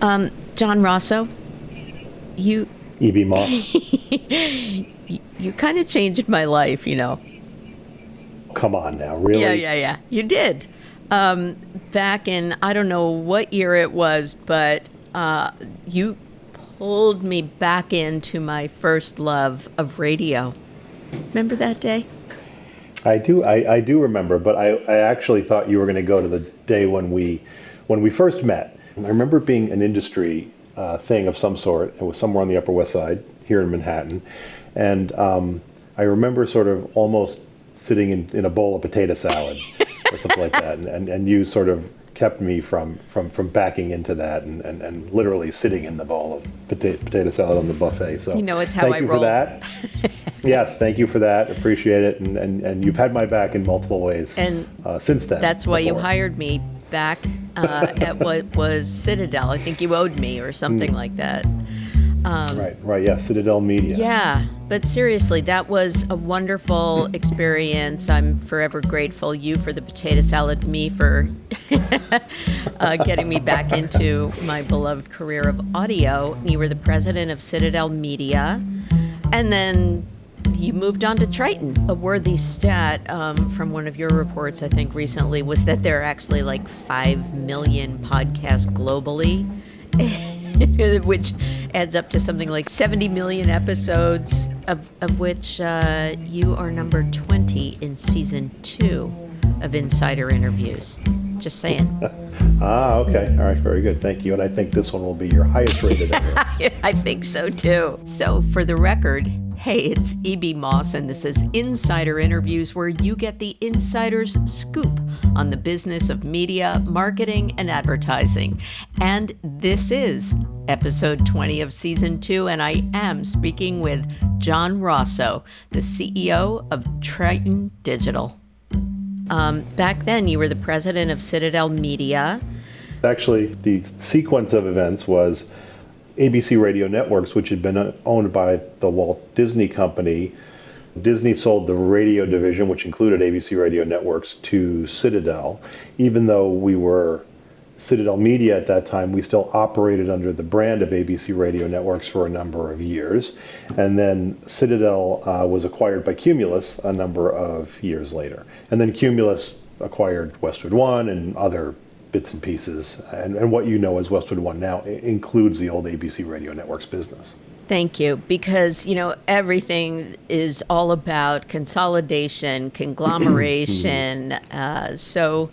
John Rosso, you EB Moss. you kind of changed my life, you know. Come on now, Yeah, really? yeah, yeah. You did. Back in, I don't know what year it was, but you pulled me back into my first love of radio. Remember that day? I do remember, but I actually thought you were going to go to the day when we first met. I remember it being an industry thing of some sort. It was somewhere on the Upper West Side here in Manhattan, and I remember sort of almost sitting in a bowl of potato salad or something like that, and you sort of kept me from backing into that and literally sitting in the bowl of potato salad on the buffet. You So know, it's how thank I you for roll. that. Yes, thank you for that. Appreciate it. And you've had my back in multiple ways And since then, that's why you before. hired me back at what was Citadel. I think you owed me or something like that. Right, right. Yeah, Citadel Media. Yeah, but seriously, that was a wonderful experience. I'm forever grateful. You for the potato salad, me for getting me back into my beloved career of audio. You were the president of Citadel Media, and then you moved on to Triton. A worthy stat from one of your reports, I think, recently was that there are actually like 5 million podcasts globally. Which adds up to something like 70 million episodes, of which you are number 20 in season 2 of Insider Interviews. Just saying. Okay. All right. Very good. Thank you. And I think this one will be your highest rated ever. I think so too. So, for the record, hey, it's E.B. Moss, and this is Insider Interviews, where you get the insider's scoop on the business of media, marketing, and advertising. And this is episode 20 of season 2, and I am speaking with John Rosso, the CEO of Triton Digital. Back then, you were the president of Citadel Media. Actually, the sequence of events was ABC Radio Networks, which had been owned by the Walt Disney Company. Disney sold the radio division, which included ABC Radio Networks, to Citadel. Even though we were Citadel Media at that time, we still operated under the brand of ABC Radio Networks for a number of years. And then Citadel was acquired by Cumulus a number of years later. And then Cumulus acquired Westwood One and other bits and pieces. And what you know as Westwood One now includes the old ABC Radio Networks business. Thank you, because, you know, everything is all about consolidation, conglomeration, so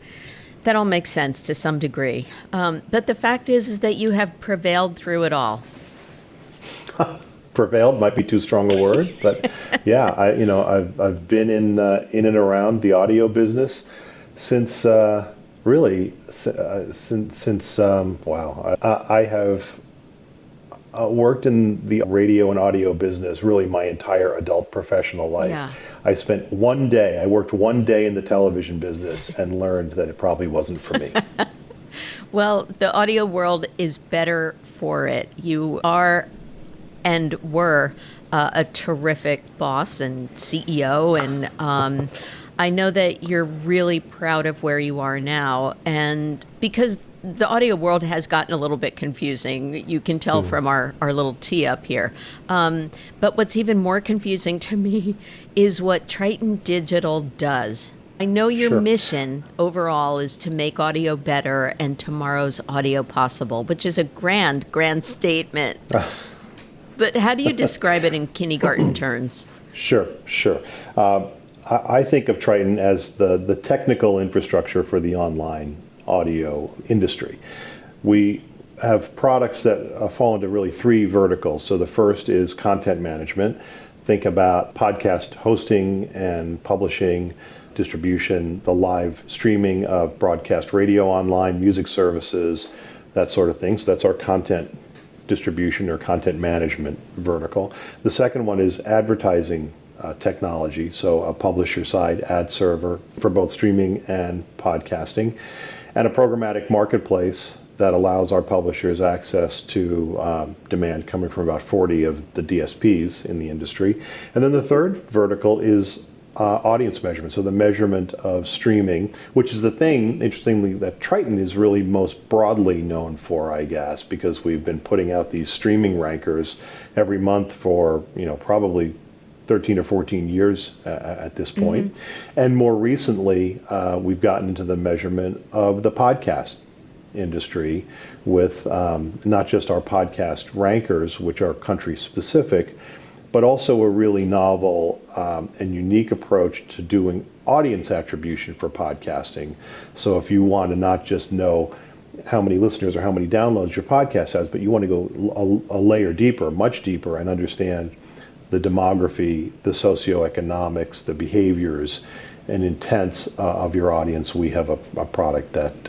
that all makes sense to some degree. But the fact is that you have prevailed through it all. Prevailed might be too strong a word, but yeah, I've been in and around the audio business since wow. I have worked in the radio and audio business really my entire adult professional life. Yeah. I worked one day in the television business and learned that it probably wasn't for me. Well, the audio world is better for it. You are and were a terrific boss and CEO, and I know that you're really proud of where you are now, and because the audio world has gotten a little bit confusing. You can tell from our little tee up here. But what's even more confusing to me is what Triton Digital does. I know your Sure. mission overall is to make audio better and tomorrow's audio possible, which is a grand, grand statement. But how do you describe it in kindergarten terms? Sure. I think of Triton as the technical infrastructure for the online audio industry. We have products that fall into really 3 verticals. So the first is content management. Think about podcast hosting and publishing, distribution, the live streaming of broadcast radio online, music services, that sort of thing. So that's our content distribution or content management vertical. The second one is advertising technology, so a publisher side ad server for both streaming and podcasting, and a programmatic marketplace that allows our publishers access to demand coming from about 40 of the DSPs in the industry. And then the third vertical is audience measurement, so the measurement of streaming, which is the thing, interestingly, that Triton is really most broadly known for, I guess, because we've been putting out these streaming rankers every month for, probably 13 or 14 years at this point. Mm-hmm. And more recently, we've gotten into the measurement of the podcast industry with not just our podcast rankers, which are country specific, but also a really novel and unique approach to doing audience attribution for podcasting. So if you want to not just know how many listeners or how many downloads your podcast has, but you want to go a layer deeper, much deeper, and understand the demography, the socioeconomics, the behaviors, and intents of your audience, we have a product that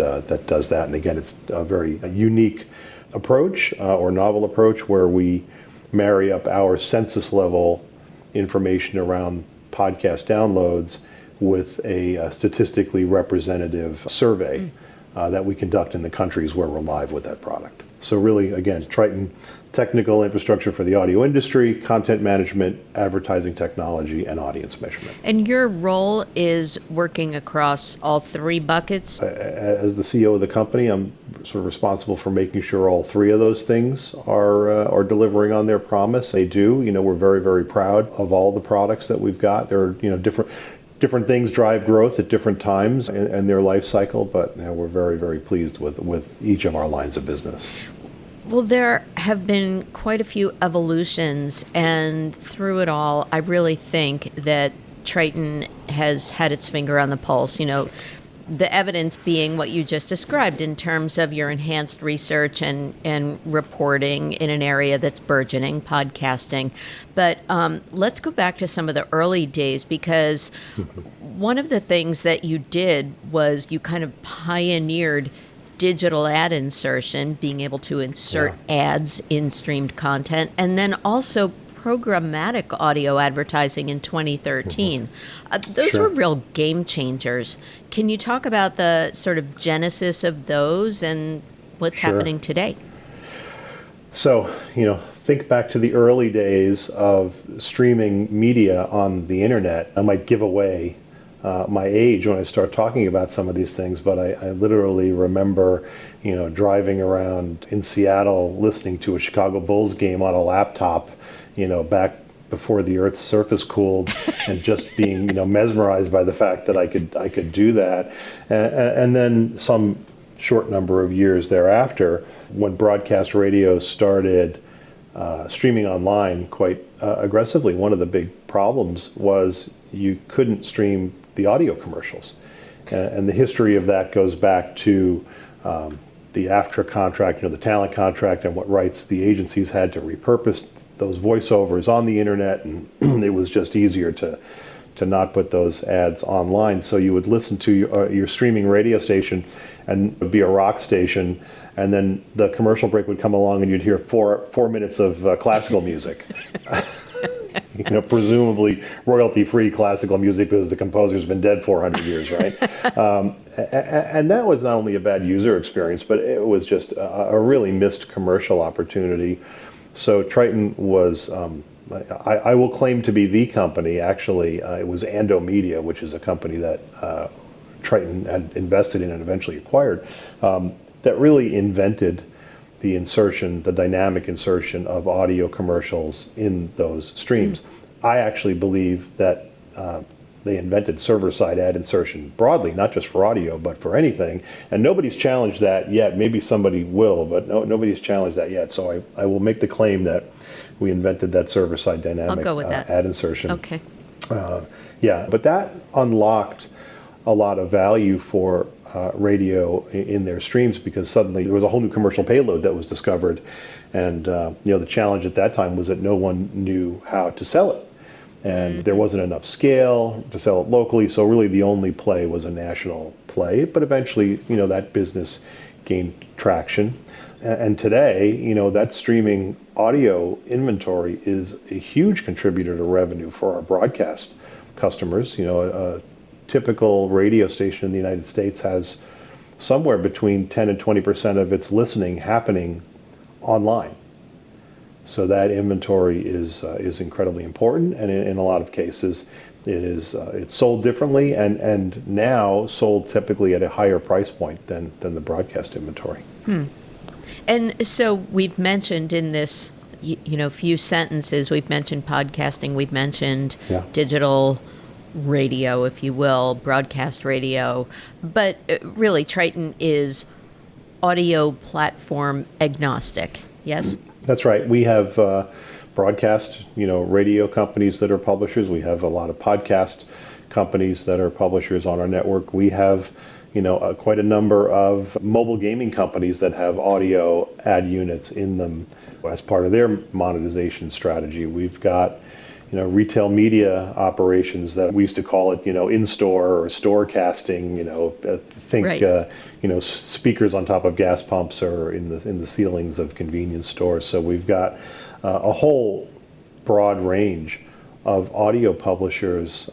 does that. And again, it's a very unique approach or novel approach where we marry up our census level information around podcast downloads with a statistically representative survey that we conduct in the countries where we're live with that product. So really, again, Triton, technical infrastructure for the audio industry, content management, advertising technology, and audience measurement. And your role is working across all three buckets? As the CEO of the company, I'm sort of responsible for making sure all three of those things are delivering on their promise. They do. We're very, very proud of all the products that we've got. There are, different things drive growth at different times in their life cycle, but we're very, very pleased with each of our lines of business. Well, there have been quite a few evolutions, and through it all, I really think that Triton has had its finger on the pulse. The evidence being what you just described in terms of your enhanced research and reporting in an area that's burgeoning, podcasting. But let's go back to some of the early days, because one of the things that you did was you kind of pioneered digital ad insertion, being able to insert ads in streamed content, and then also programmatic audio advertising in 2013. Those were real game changers. Can you talk about the sort of genesis of those and what's happening today? So, think back to the early days of streaming media on the internet. I might give away my age when I start talking about some of these things, but I literally remember, driving around in Seattle listening to a Chicago Bulls game on a laptop, back before the Earth's surface cooled, and just being, mesmerized by the fact that I could do that. And then some short number of years thereafter, when broadcast radio started streaming online quite aggressively, one of the big problems was you couldn't stream the audio commercials. And the history of that goes back to the AFTRA contract, the talent contract, and what rights the agencies had to repurpose those voiceovers on the internet, and it was just easier to not put those ads online. So you would listen to your streaming radio station, and it would be a rock station, and then the commercial break would come along, and you'd hear four minutes of classical music. Presumably royalty-free classical music, because the composer's been dead 400 years, right? And that was not only a bad user experience, but it was just a really missed commercial opportunity. So Triton was, I will claim to be the company, actually, it was Ando Media, which is a company that Triton had invested in and eventually acquired, that really invented the insertion, the dynamic insertion of audio commercials in those streams. I actually believe that they invented server-side ad insertion broadly, not just for audio, but for anything. And nobody's challenged that yet. Maybe somebody will, but nobody's challenged that yet. So I will make the claim that we invented that server-side dynamic ad insertion. Okay. But that unlocked a lot of value for radio in their streams, because suddenly there was a whole new commercial payload that was discovered. And the challenge at that time was that no one knew how to sell it. And there wasn't enough scale to sell it locally, so really the only play was a national play. But eventually, that business gained traction. And today, that streaming audio inventory is a huge contributor to revenue for our broadcast customers. A typical radio station in the United States has somewhere between 10 and 20% of its listening happening online. So that inventory is incredibly important, and in a lot of cases, It's sold differently and now sold typically at a higher price point than the broadcast inventory. And so we've mentioned in this, few sentences, we've mentioned podcasting, we've mentioned Yeah. digital radio, if you will, broadcast radio, but really Triton is audio platform agnostic. Yes? That's right. We have broadcast, radio companies that are publishers. We have a lot of podcast companies that are publishers on our network. We have, quite a number of mobile gaming companies that have audio ad units in them as part of their monetization strategy. We've got, retail media operations that we used to call it, in-store or store casting, think, Right. speakers on top of gas pumps or in the ceilings of convenience stores. So we've got a whole broad range of audio publishers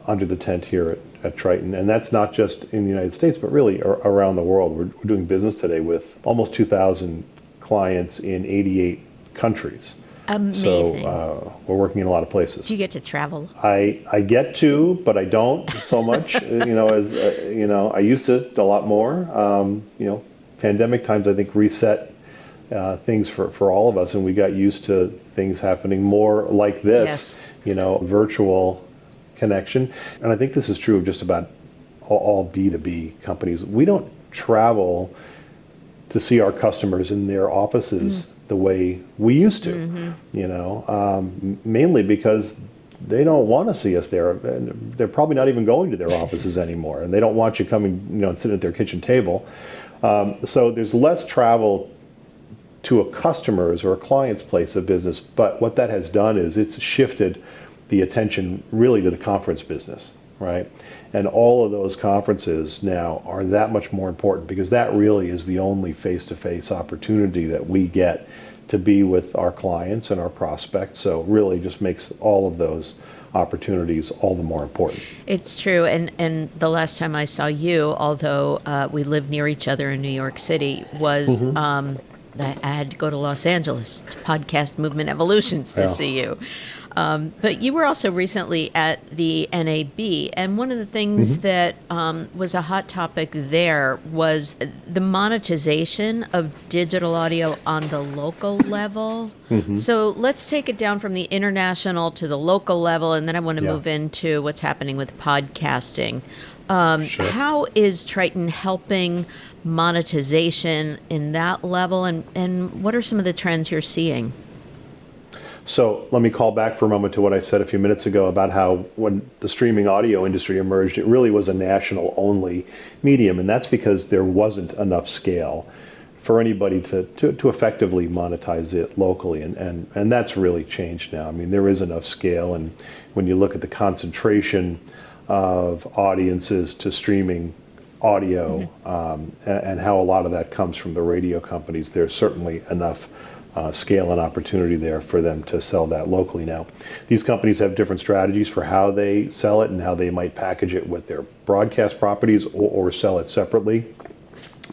under the tent here at Triton. And that's not just in the United States, but really around the world. We're doing business today with almost 2,000 clients in 88 countries. Amazing. So we're working in a lot of places. Do you get to travel? I get to, but I don't so much. As I used to a lot more. Pandemic times I think reset things for all of us, and we got used to things happening more like this. Yes. Virtual connection. And I think this is true of just about all B2B companies. We don't travel to see our customers in their offices the way we used to, mainly because they don't want to see us there. And they're probably not even going to their offices anymore, and they don't want you coming, and sitting at their kitchen table. So there's less travel to a customer's or a client's place of business. But what that has done is it's shifted the attention really to the conference business, right? And all of those conferences now are that much more important because that really is the only face-to-face opportunity that we get to be with our clients and our prospects. So really just makes all of those opportunities all the more important. It's true. And the last time I saw you, although we live near each other in New York City, was I had to go to Los Angeles to Podcast Movement Evolutions to see you. But you were also recently at the NAB, and one of the things that was a hot topic there was the monetization of digital audio on the local level. So let's take it down from the international to the local level, and then I want to move into what's happening with podcasting. Sure. How is Triton helping monetization in that level, and what are some of the trends you're seeing? So let me call back for a moment to what I said a few minutes ago about how when the streaming audio industry emerged, it really was a national only medium. And that's because there wasn't enough scale for anybody to effectively monetize it locally. And that's really changed now. I mean, there is enough scale. And when you look at the concentration of audiences to streaming audio and how a lot of that comes from the radio companies, there's certainly enough scale and opportunity there for them to sell that locally now. These companies have different strategies for how they sell it and how they might package it with their broadcast properties or sell it separately.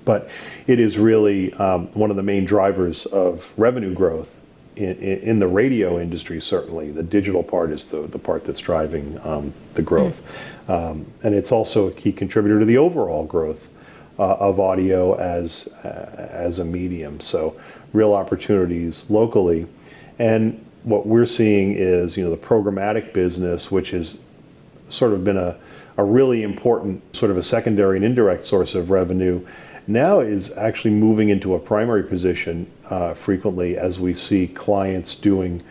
But it is really one of the main drivers of revenue growth in the radio industry, certainly. The digital part is the part that's driving the growth. And it's also a key contributor to the overall growth of audio as a medium. So real opportunities locally. And what we're seeing is, the programmatic business, which has sort of been a really important sort of a secondary and indirect source of revenue, now is actually moving into a primary position frequently as we see clients doing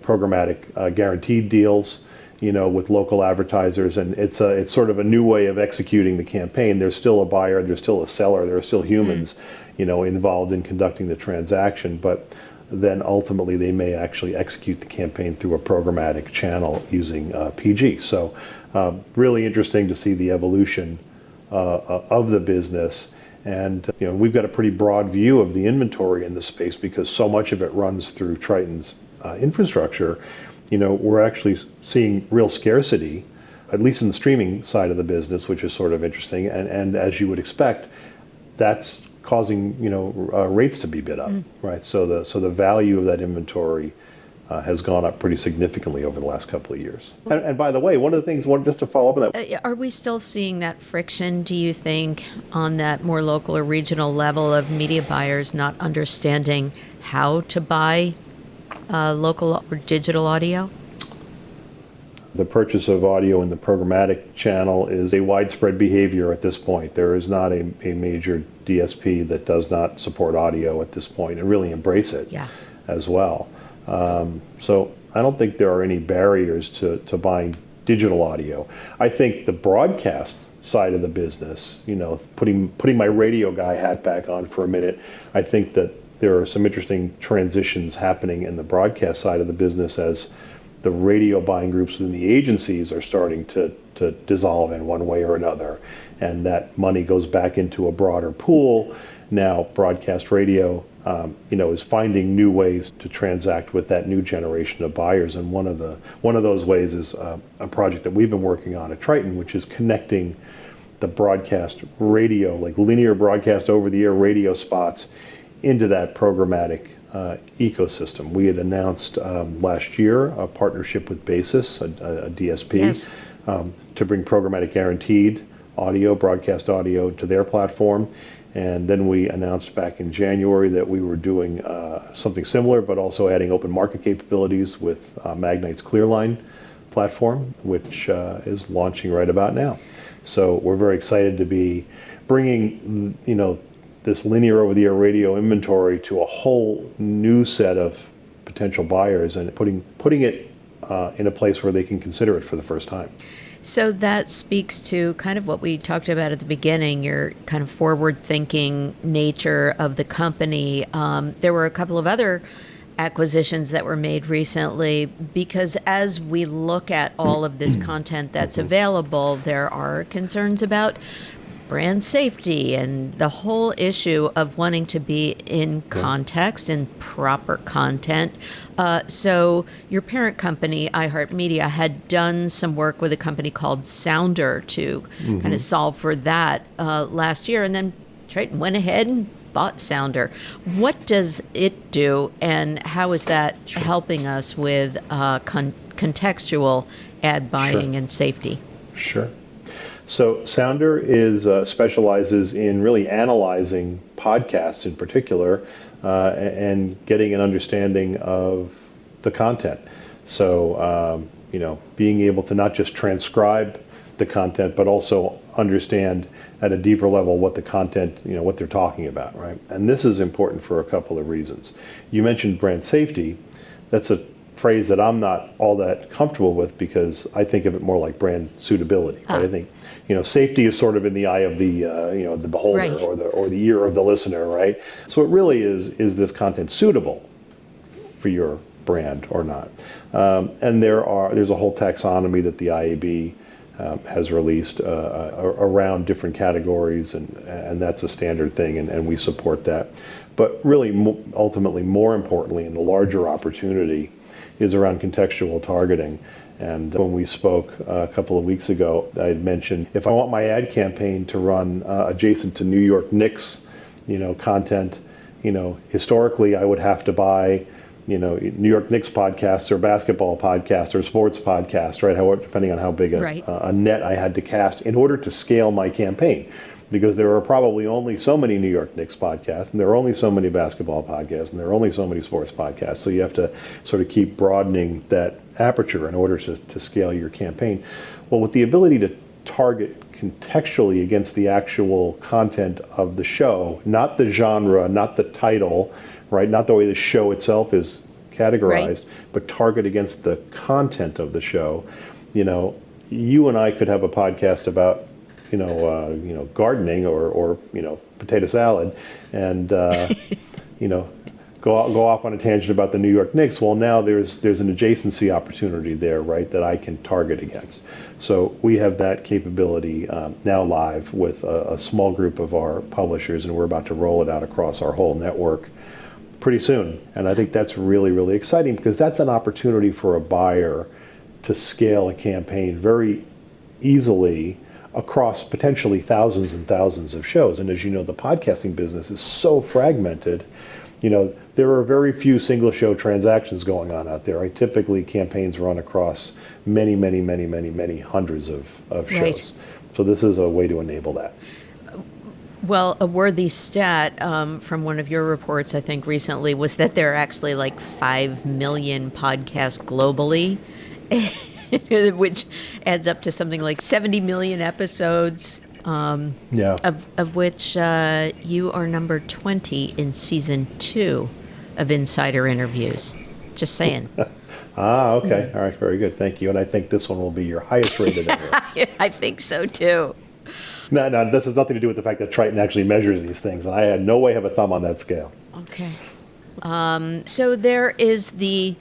programmatic guaranteed deals, with local advertisers, and it's sort of a new way of executing the campaign. There's still a buyer, there's still a seller, there are still humans, involved in conducting the transaction, but then ultimately they may actually execute the campaign through a programmatic channel using PG. So really interesting to see the evolution of the business. And we've got a pretty broad view of the inventory in the space because so much of it runs through Triton's infrastructure. We're actually seeing real scarcity, at least in the streaming side of the business, which is sort of interesting. And as you would expect, that's causing rates to be bid up, right? So the value of that inventory has gone up pretty significantly over the last couple of years. And by the way, one of the things, just to follow up on that. Are we still seeing that friction, do you think, on that more local or regional level of media buyers not understanding how to buy local or digital audio? The purchase of audio in the programmatic channel is a widespread behavior at this point. There is not a major DSP that does not support audio at this point and really embrace it as well. So I don't think there are any barriers to buying digital audio. I think the broadcast side of the business, putting my radio guy hat back on for a minute, I think that there are some interesting transitions happening in the broadcast side of the business as the radio buying groups within the agencies are starting to dissolve in one way or another, and that money goes back into a broader pool. Now broadcast radio is finding new ways to transact with that new generation of buyers, and one of those ways is a project that we've been working on at Triton, which is connecting the broadcast radio, like linear broadcast over-the-air radio spots, into that programmatic ecosystem. We had announced last year a partnership with Basis, a DSP, to bring programmatic guaranteed audio, broadcast audio, to their platform. And then we announced back in January that we were doing something similar, but also adding open market capabilities with Magnite's Clearline platform, which is launching right about now. So we're very excited to be bringing, this linear over-the-air radio inventory to a whole new set of potential buyers and putting it in a place where they can consider it for the first time. So that speaks to kind of what we talked about at the beginning, your kind of forward-thinking nature of the company. There were a couple of other acquisitions that were made recently, because as we look at all of this content that's available, there are concerns about brand safety and the whole issue of wanting to be in context and proper content. So your parent company, iHeartMedia, had done some work with a company called Sounder to kind of solve for that last year. And then Triton went ahead and bought Sounder. What does it do, and how is that helping us with contextual ad buying and safety? Sure. So Sounder specializes in really analyzing podcasts in particular and getting an understanding of the content. So, being able to not just transcribe the content, but also understand at a deeper level what the content, what they're talking about, right? And this is important for a couple of reasons. You mentioned brand safety. That's a phrase that I'm not all that comfortable with, because I think of it more like brand suitability. Right? I think, safety is sort of in the eye of the, the beholder, or the ear of the listener, right? So it really is this content suitable for your brand or not? And there's a whole taxonomy that the IAB has released around different categories, and that's a standard thing, and we support that. But really, ultimately, more importantly, and the larger opportunity is around contextual targeting. And when we spoke a couple of weeks ago, I had mentioned if I want my ad campaign to run adjacent to New York Knicks, content, historically I would have to buy, New York Knicks podcasts or basketball podcasts or sports podcasts, right? Depending on how big a net I had to cast in order to scale my campaign. Because there are probably only so many New York Knicks podcasts, and there are only so many basketball podcasts, and there are only so many sports podcasts. So you have to sort of keep broadening that aperture in order to scale your campaign. Well, with the ability to target contextually against the actual content of the show, not the genre, not the title, right? Not the way the show itself is categorized, but target against the content of the show. You and I could have a podcast about gardening or potato salad, and go off on a tangent about the New York Knicks. Well, now there's an adjacency opportunity there, right, that I can target against. So we have that capability now live with a small group of our publishers, and we're about to roll it out across our whole network pretty soon. And I think that's really, really exciting, because that's an opportunity for a buyer to scale a campaign very easily across potentially thousands and thousands of shows. And as you know, the podcasting business is so fragmented. there are very few single show transactions going on out there. Typically, campaigns run across many hundreds of shows. Right. So this is a way to enable that. Well, a worthy stat from one of your reports, I think, recently was that there are actually like 5 million podcasts globally, which adds up to something like 70 million episodes, of which you are number 20 in season 2 of Insider Interviews. Just saying. Okay. All right, very good. Thank you. And I think this one will be your highest rated ever. I think so, too. No, this has nothing to do with the fact that Triton actually measures these things, and I had no way of a thumb on that scale. Okay. So there is the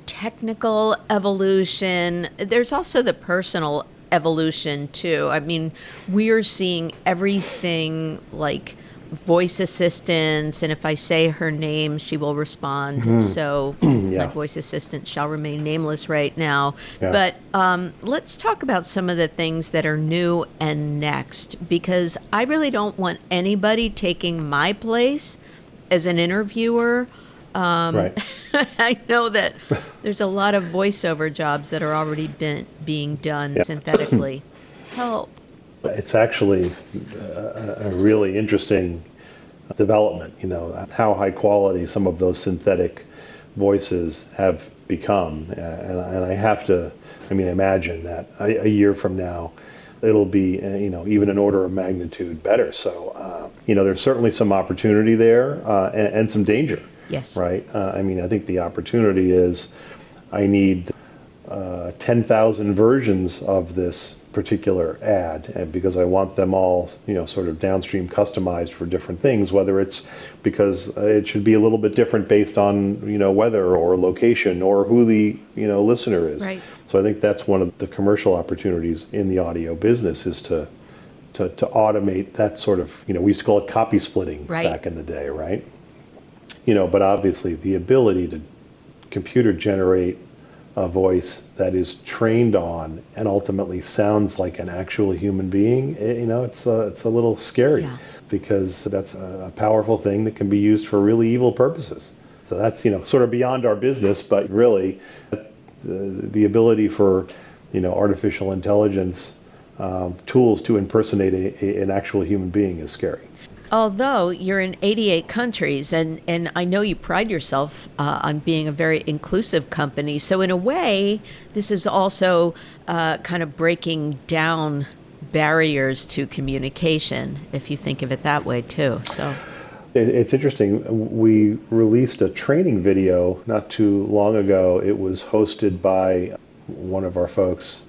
technical evolution. There's also the personal evolution, too. I mean, we're seeing everything like voice assistants, and if I say her name, she will respond. So my voice assistant shall remain nameless right now. Yeah. But let's talk about some of the things that are new and next, because I really don't want anybody taking my place as an interviewer. Right. I know that there's a lot of voiceover jobs that are already being done synthetically. Help. It's actually a really interesting development, how high quality some of those synthetic voices have become. And I have to, imagine that a year from now, it'll be, even an order of magnitude better. So, there's certainly some opportunity there and some danger. Yes. Right? I think the opportunity is I need 10,000 versions of this particular ad, and because I want them all, sort of downstream customized for different things, whether it's because it should be a little bit different based on, weather or location or who the, listener is. Right. So I think that's one of the commercial opportunities in the audio business is to automate that sort of, we used to call it copy splitting back in the day, right? But obviously the ability to computer generate a voice that is trained on and ultimately sounds like an actual human being, it's a little scary because that's a powerful thing that can be used for really evil purposes. So that's, sort of beyond our business, but really the ability for, artificial intelligence tools to impersonate an actual human being is scary. Although you're in 88 countries, and I know you pride yourself on being a very inclusive company, so in a way, this is also kind of breaking down barriers to communication, if you think of it that way too. So it's interesting. We released a training video not too long ago. It was hosted by one of our folks,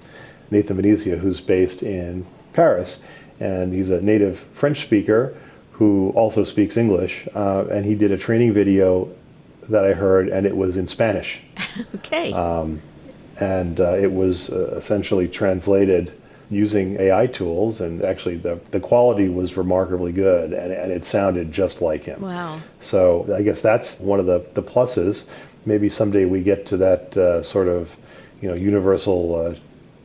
Nathan Venezia, who's based in Paris, and he's a native French speaker who also speaks English, and he did a training video that I heard, and it was in Spanish. Okay. And it was essentially translated using AI tools, and actually the quality was remarkably good, and it sounded just like him. Wow. So I guess that's one of the pluses. Maybe someday we get to that sort of, universal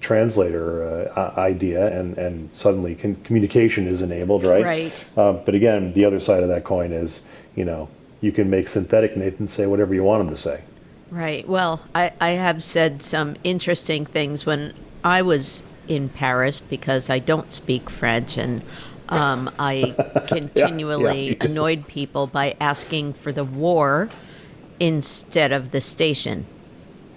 translator idea, and suddenly communication is enabled, right? Right. But again, the other side of that coin is, you can make synthetic Nathan say whatever you want him to say. Right. Well, I have said some interesting things when I was in Paris because I don't speak French, and I continually annoyed people by asking for the war instead of the station.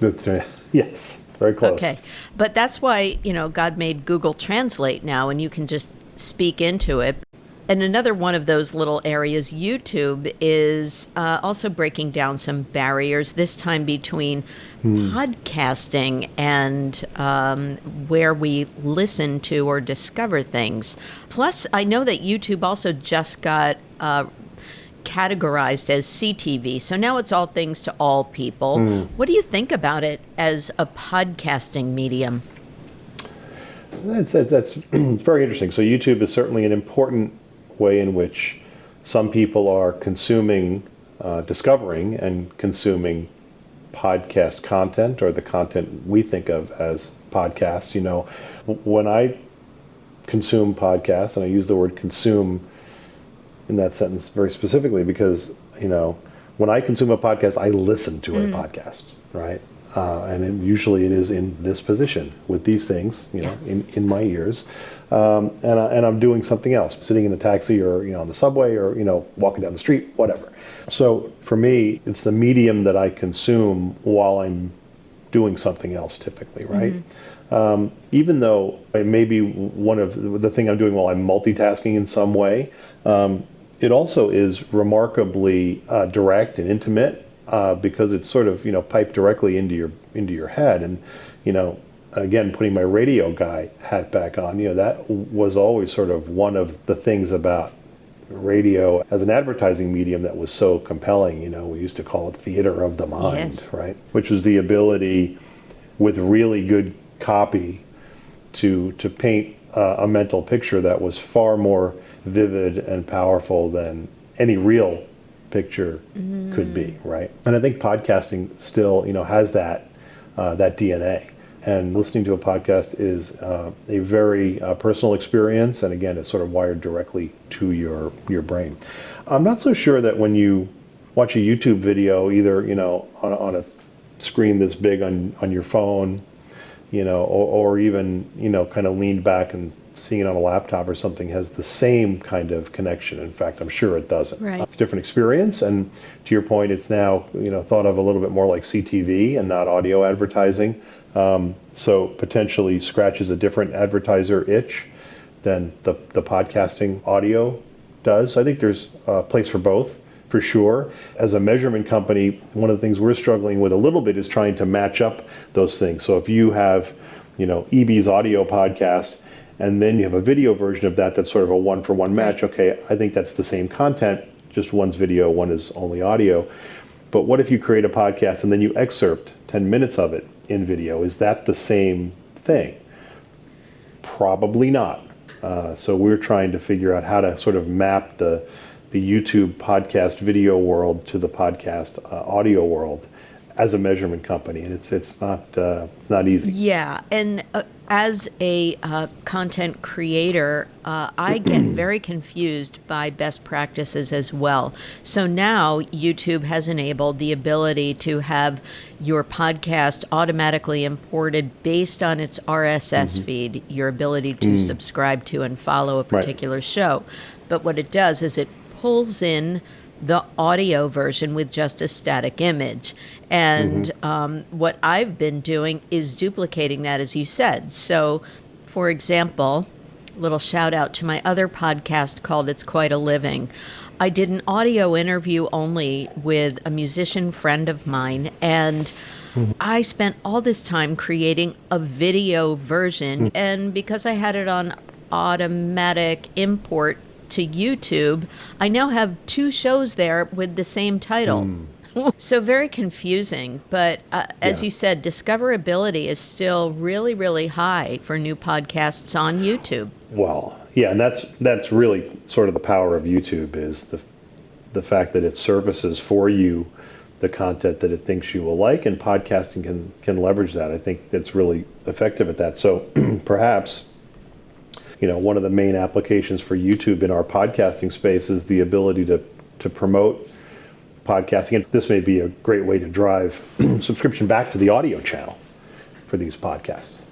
That's right. Yes. Very close. Okay. But that's why, God made Google Translate now, and you can just speak into it. And another one of those little areas, YouTube, is also breaking down some barriers, this time between podcasting and where we listen to or discover things. Plus, I know that YouTube also just got categorized as CTV. So now it's all things to all people. What do you think about it as a podcasting medium? That's very interesting. So YouTube is certainly an important way in which some people are consuming, discovering and consuming podcast content, or the content we think of as podcasts. When I consume podcasts, and I use the word consume in that sentence very specifically because, when I consume a podcast, I listen to a podcast, right? Usually it is in this position with these things, in my ears, and I'm doing something else, sitting in a taxi or on the subway or walking down the street, whatever. So for me, it's the medium that I consume while I'm doing something else, typically, right? Even though it may be one of the thing I'm doing while I'm multitasking in some way, it also is remarkably direct and intimate. Because it's sort of piped directly into your head, and again, putting my radio guy hat back on, that was always sort of one of the things about radio as an advertising medium that was so compelling. We used to call it theater of the mind, Yes. right? Which was the ability with really good copy to paint a mental picture that was far more vivid and powerful than any real picture could be, right? And I think podcasting still, has that DNA. And listening to a podcast is a very personal experience, and again, it's sort of wired directly to your brain. I'm not so sure that when you watch a YouTube video, either on a screen this big on your phone, or even kind of leaned back and seeing it on a laptop or something, has the same kind of connection. In fact, I'm sure it doesn't. Right. It's a different experience, and to your point, it's now thought of a little bit more like CTV and not audio advertising. So potentially scratches a different advertiser itch than the podcasting audio does. I think there's a place for both, for sure. As a measurement company, one of the things we're struggling with a little bit is trying to match up those things. So if you have, EB's audio podcast, and then you have a video version of that that's sort of a one-for-one match. Okay, I think that's the same content, just one's video, one is only audio. But what if you create a podcast and then you excerpt 10 minutes of it in video? Is that the same thing? Probably not. So we're trying to figure out how to sort of map the YouTube podcast video world to the podcast audio world as a measurement company, and it's not easy. Yeah, and as a content creator, I get very confused by best practices as well. So now YouTube has enabled the ability to have your podcast automatically imported based on its RSS feed, your ability to subscribe to and follow a particular show. But what it does is it pulls in the audio version with just a static image. And what I've been doing is duplicating that, as you said. So, for example, little shout out to my other podcast called It's Quite a Living. I did an audio interview only with a musician friend of mine, and I spent all this time creating a video version. And because I had it on automatic import to YouTube, I now have two shows there with the same title. So very confusing, but as you said, discoverability is still really, really high for new podcasts on YouTube. Well, yeah, and that's really sort of the power of YouTube, is the fact that it surfaces for you the content that it thinks you will like, and podcasting can leverage that. I think it's really effective at that. So perhaps one of the main applications for YouTube in our podcasting space is the ability to promote podcasting. And this may be a great way to drive subscription back to the audio channel for these podcasts.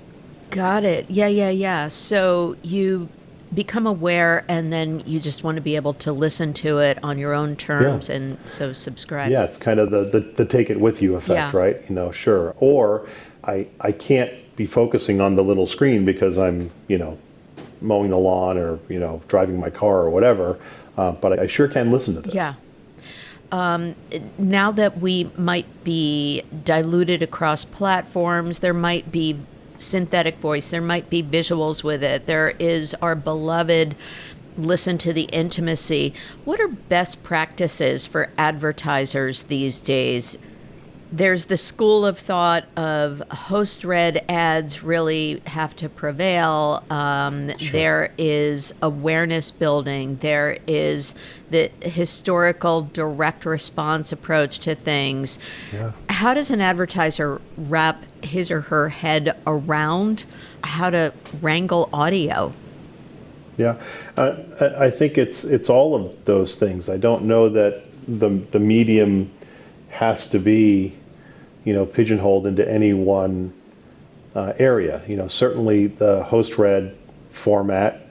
Got it. Yeah. So you become aware, and then you just want to be able to listen to it on your own terms, and so subscribe. Yeah, it's kind of the take it with you effect, right? Sure. Or I can't be focusing on the little screen because I'm, mowing the lawn or, driving my car or whatever, but I sure can listen to this. Yeah. Now that we might be diluted across platforms, there might be synthetic voice, there might be visuals with it. There is our beloved listen to the intimacy. What are best practices for advertisers these days? There's the school of thought of host-read ads really have to prevail. Sure. There is awareness building. There is the historical direct response approach to things. Yeah. How does an advertiser wrap his or her head around how to wrangle audio? Yeah, I think it's all of those things. I don't know that the medium has to be, pigeonholed into any one area. Certainly the host-read format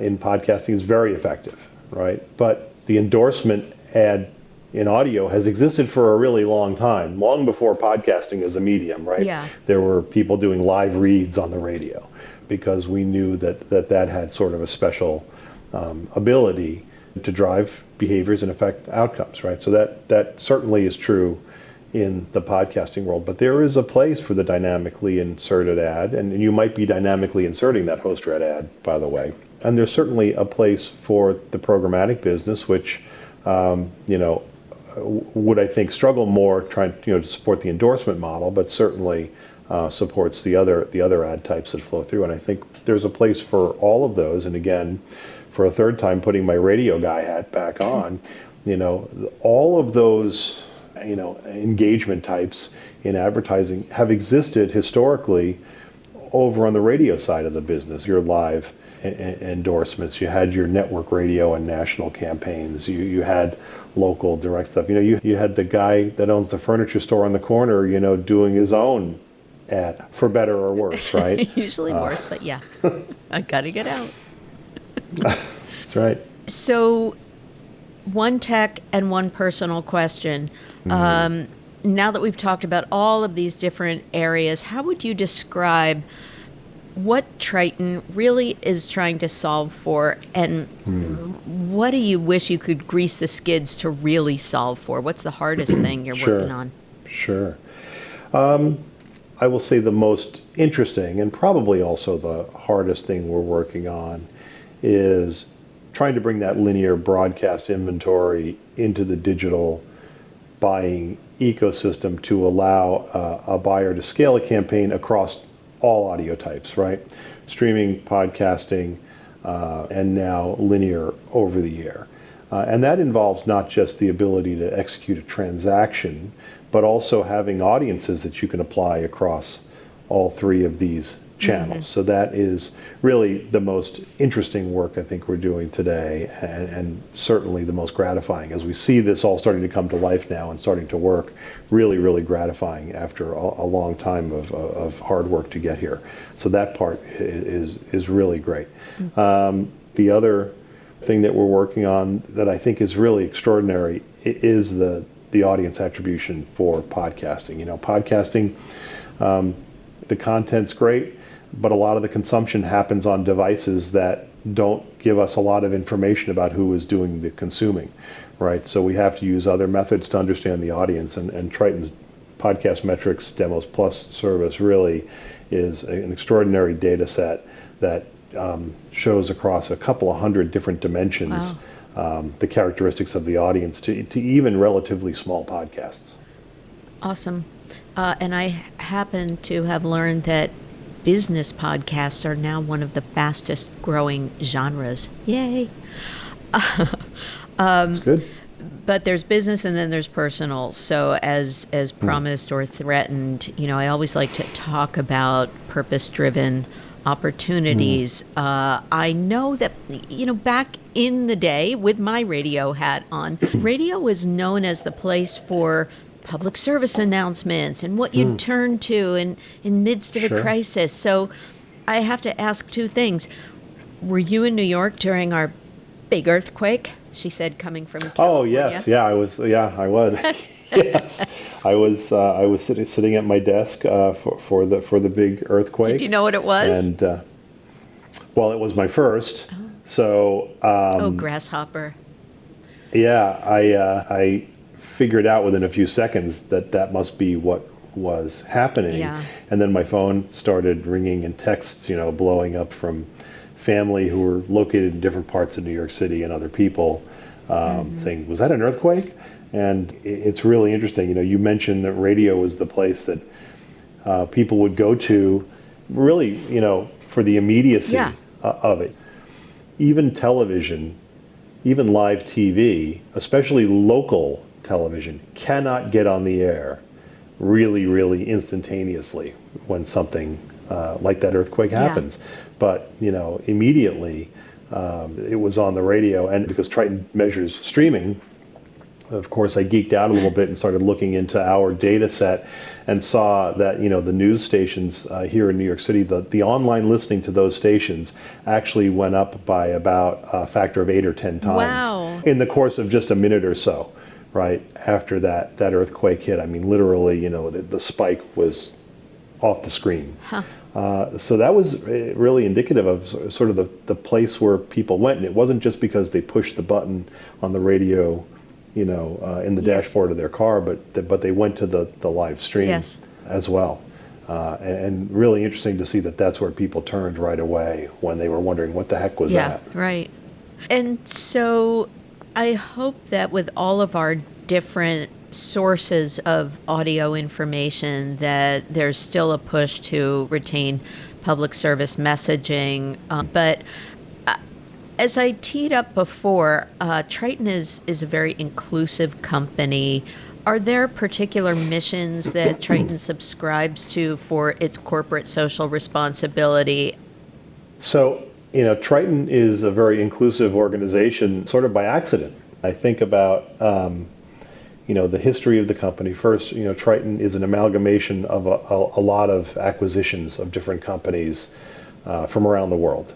in podcasting is very effective, right? But the endorsement ad in audio has existed for a really long time, long before podcasting as a medium, right? Yeah. There were people doing live reads on the radio because we knew that had sort of a special ability to drive behaviors and affect outcomes, right? So that certainly is true in the podcasting world, but there is a place for the dynamically inserted ad, and you might be dynamically inserting that host-read ad, by the way. And there's certainly a place for the programmatic business, which, would I think struggle more trying to support the endorsement model, but certainly supports the other ad types that flow through. And I think there's a place for all of those. And again, for a third time, putting my radio guy hat back on, all of those engagement types in advertising have existed historically over on the radio side of the business. Your live endorsements, you had your network radio and national campaigns, you had local direct stuff. You had the guy that owns the furniture store on the corner, doing his own ad, for better or worse, right? Usually worse, but yeah, I gotta get out. That's right. So, one tech and one personal question. Now that we've talked about all of these different areas, how would you describe what Triton really is trying to solve for, and what do you wish you could grease the skids to really solve for? What's the hardest thing you're working on? Sure. I will say the most interesting and probably also the hardest thing we're working on is trying to bring that linear broadcast inventory into the digital buying ecosystem to allow a buyer to scale a campaign across all audio types, right? Streaming, podcasting, and now linear over the air. And that involves not just the ability to execute a transaction, but also having audiences that you can apply across all three of these channels. So that is really the most interesting work I think we're doing today, and certainly the most gratifying as we see this all starting to come to life now and starting to work. Really, really gratifying after a long time of hard work to get here. So that part is really great. The other thing that we're working on that I think is really extraordinary is the audience attribution for podcasting. Podcasting, the content's great, but a lot of the consumption happens on devices that don't give us a lot of information about who is doing the consuming, right? So we have to use other methods to understand the audience, and Triton's Podcast Metrics Demos Plus service really is an extraordinary data set that shows across a couple of hundred different dimensions the characteristics of the audience to even relatively small podcasts. Awesome. And I happen to have learned that business podcasts are now one of the fastest growing genres. Yay. That's good. But there's business and then there's personal. So as promised or threatened, I always like to talk about purpose-driven opportunities. I know that, back in the day with my radio hat on, radio was known as the place for public service announcements and what you'd turn to in midst of a crisis. So I have to ask two things. Were you in New York during our big earthquake? She said, coming from California. Oh, yes. Yeah, I was. Yes, I was sitting at my desk for the big earthquake. Did you know what it was? And well, it was my first. Oh. So grasshopper. Yeah, I figured out within a few seconds that must be what was happening. Yeah. And then my phone started ringing and texts, blowing up from family who were located in different parts of New York City and other people saying, was that an earthquake? And it's really interesting. You mentioned that radio was the place that people would go to really, for the immediacy of it. Even television, even live TV, especially local television, cannot get on the air really, really instantaneously when something like that earthquake happens. But, immediately it was on the radio. And because Triton measures streaming, of course, I geeked out a little bit and started looking into our data set and saw that, the news stations here in New York City, the online listening to those stations actually went up by about a factor of 8 or 10 times Wow. in the course of just a minute or so, right after that earthquake hit. I mean, literally, the spike was off the screen. So that was really indicative of sort of the place where people went. And it wasn't just because they pushed the button on the radio, in the dashboard of their car, but they went to the live stream as well. And really interesting to see that that's where people turned right away when they were wondering what the heck was that. Yeah, right. And so I hope that with all of our different sources of audio information that there's still a push to retain public service messaging. But as I teed up before, Triton is a very inclusive company. Are there particular missions that Triton subscribes to for its corporate social responsibility? So, Triton is a very inclusive organization sort of by accident. I think about the history of the company. First, Triton is an amalgamation of a lot of acquisitions of different companies from around the world.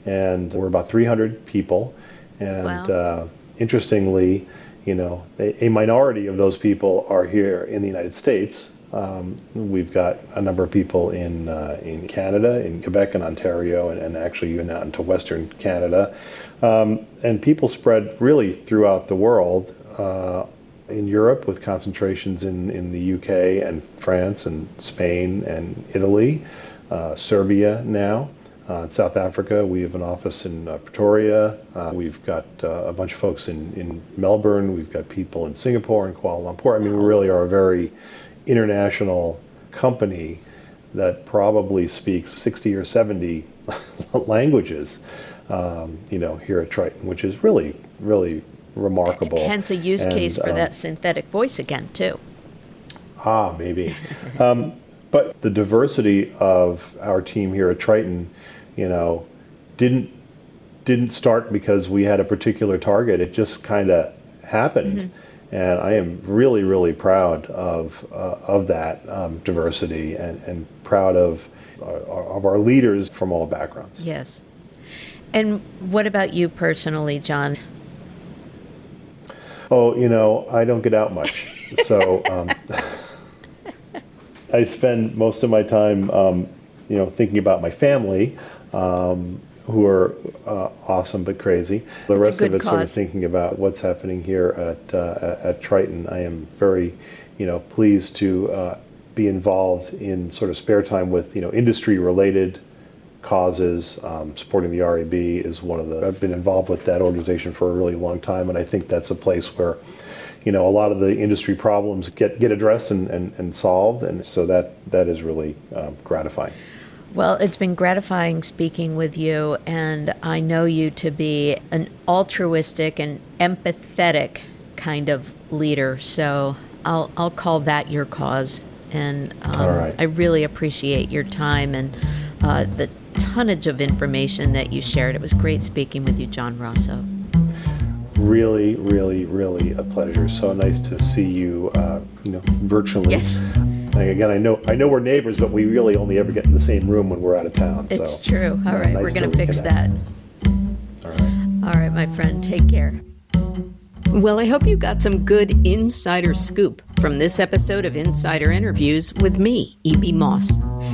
And we're about 300 people. And Wow. Interestingly, a minority of those people are here in the United States. We've got a number of people in Canada, in Quebec and Ontario, and actually even out into Western Canada. And people spread really throughout the world. In Europe, with concentrations in the UK and France and Spain and Italy, Serbia now. In South Africa, we have an office in Pretoria. We've got a bunch of folks in Melbourne. We've got people in Singapore and Kuala Lumpur. I mean, we really are a very international company that probably speaks 60 or 70 languages, here at Triton, which is really, really remarkable. Hence a use case for that synthetic voice again, too. Maybe. But the diversity of our team here at Triton, didn't start because we had a particular target. It just kind of happened. Mm-hmm. And I am really, really proud of that diversity and proud of our leaders from all backgrounds. Yes. And what about you personally, John? Oh, I don't get out much. So I spend most of my time, thinking about my family, who are awesome but crazy. The rest of it's sort of thinking about what's happening here at Triton. I am very, pleased to be involved in sort of spare time with, industry-related causes. Supporting the RAB is one of the. I've been involved with that organization for a really long time, and I think that's a place where, a lot of the industry problems get addressed and solved, and so that is really gratifying. Well, it's been gratifying speaking with you, and I know you to be an altruistic and empathetic kind of leader, so I'll call that your cause. And All right. I really appreciate your time and the tonnage of information that you shared. It was great speaking with you, John Rosso. Really, really, really a pleasure. So nice to see you, virtually. Yes. Again, I know we're neighbors, but we really only ever get in the same room when we're out of town. It's true. All right, nice we're going to fix that. All right. All right, my friend, take care. Well, I hope you got some good insider scoop from this episode of Insider Interviews with me, E.B. Moss.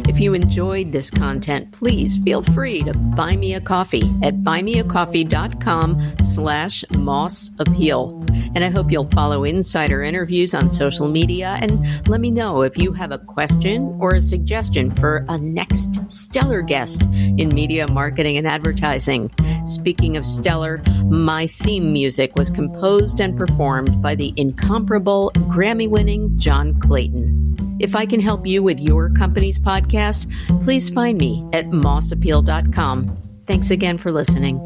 If you enjoyed this content, please feel free to buy me a coffee at buymeacoffee.com/mossappeal. And I hope you'll follow Insider Interviews on social media and let me know if you have a question or a suggestion for a next stellar guest in media, marketing, and advertising. Speaking of stellar, my theme music was composed and performed by the incomparable Grammy-winning John Clayton. If I can help you with your company's podcast, please find me at mossappeal.com. Thanks again for listening.